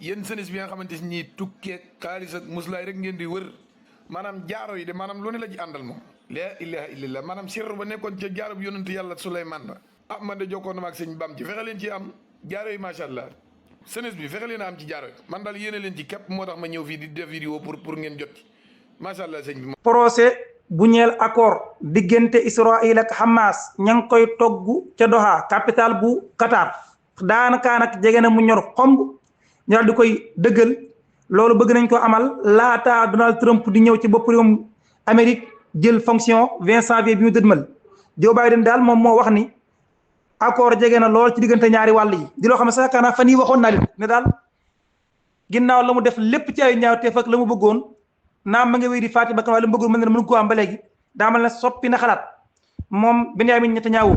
yéen senis bi nga xamante ni tukkee xaalis ak muslaay rek ngeen di wër maanaam jaaro yi de maanaam lu ne la ci àndal moom laa ilaha illallah maanaam sirru ba nekkoon ca jaaro bi yonent yàlla Suleymaan ba ah man de jokkoon na ma ak sëñ Bam ci fexe leen ci am jaaro yi macha allah senis bi fexe leen a am ci jaaro yi man daal yéene leen ci képp moo tax ma ñëw fii di def vidéo pour ngeen jot ci macha allah sëñ bi. procès bu ñeel accord diggante Israël ak Hamas ña ngi koy togg ca Doha capitale bu Qatar daanaka nag jege na mu ñor xomb ñu daal di koy dëggal loolu bëgg nañ ko amal laata Donald Trump di ñëw ci bopp réewum Amérique jël fonction 20 janvier bi ñu dëdmal Joe Biden daal moom moo wax ni accord jege na lool ci diggante ñaari wàll yi di loo xam ne sax yaakaar naa fan yii waxoon naa leen ne daal ginnaaw la mu def lépp ci ay ñaawteef ak la mu bëggoon naam ma nga wéy di faati ba kan waaye la mu bëggoon mën na mën ko am ba léegi daa mal ne soppi na xalaat moom Benyamin Netanyahu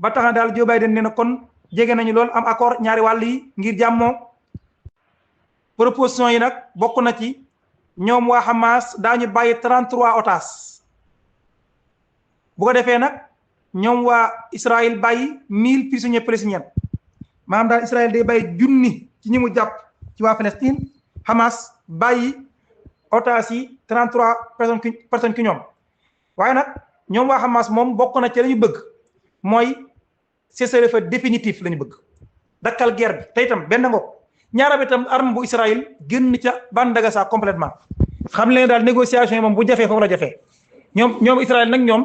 ba tax na daal Joe Biden nee na kon jege nañu lool am accord ñaari wàll yi ngir jàmmoo proposition yi nag bokk na ci ñoom waa Hamas daañu bàyyi 33 otages bu ko defee nag ñoom waa Israël bàyyi 1000 prisonniers palestiniens maanaam daal Israël day bàyyi junni ci ñi mu jàpp ci waa Palestine Hamas bàyyi otages yi 33 personnes ki ñoom waaye nag ñoom waa Hamas moom bokk na ci la ñu bëgg mooy cessez-le-feu définitif la ñu bëgg dakkal guerre bi te itam benn ngoog ñaara bi itam arme bu Israël génn ca bande de Gaza complètement xam leen daal négociation yi moom bu jafee foofu la jafee ñoom Israël nag ñoom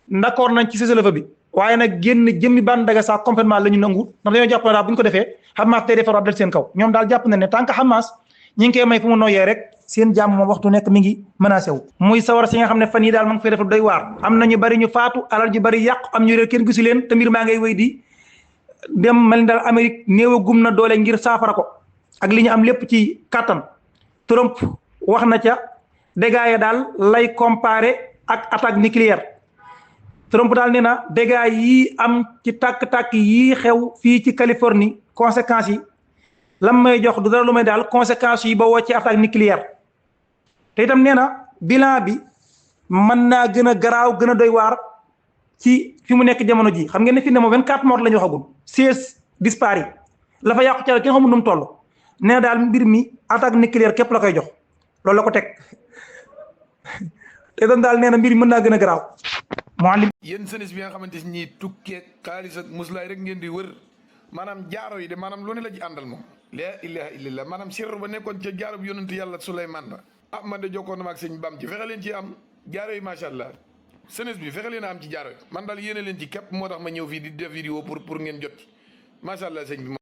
d'accord nañ ci cessez-le-feu bi waaye nag génn jëmmi bande de Gaza complètement la ñu nangu ndax dañoo jàpp ne daal bu ñu ko defee Hamas day defar dal seen kaw ñoom daal jàpp na ne tant que Hamas ñi ngi koy may fu mu noyyee rek seen jàmm moom waxtu nekk mi ngi menacé wu muy sawar si nga xam ne fan yi daal ma ngi fay def doy waar am na ñu bari ñu faatu alal ji bari yàqu am ñu réer kenn gisu leen te mbir maa ngay wéy di dem mel ni daal Amérique néew a gum na doole ngir saafara ko ak li ñu am lépp ci kàttan Trump wax na ca dégâts ya daal lay comparé ak attaque nucléaire Trump daal nee na dégâts yi am ci tàkk-tàkk yi xew fii ci Californie conséquences yi lam may jox du dara lu may daal conséquences yi ba woo ci attaque nucléaire te itam nee na bilan bi mën naa gën a garaaw gën a doy waar ci fi mu nekk jamono ji xam ngeen ne fi ne moom 24 morts la ñu waxagum 16 disparus la fa yàqu ca la kenn xamul nu mu toll nee na daal mbir mi attaque nucléaire képp la koy jox loolu la ko teg te itam daal nee na mbir mi mën naa gën a garaaw. yéen senis bi nga xamante ni tukkee xaalis ak muslaay rek ngeen di wër maanaam jaaro yi de maanaam lu ne la ci àndal moom laa ilaha illallah maanaam sirru ba nekkoon ca jaaro bi yonent yàlla Suleymaan ba ah man de jokkoon na ma ak sëñ Bam ci fexe leen ci am jaaro yi macha allah senis bi fexe leen a am ci jaaro yi man daal yéene leen ci képp moo tax ma ñëw fii di def vidéo pour ngeen jot ci macha allah sëñ bi.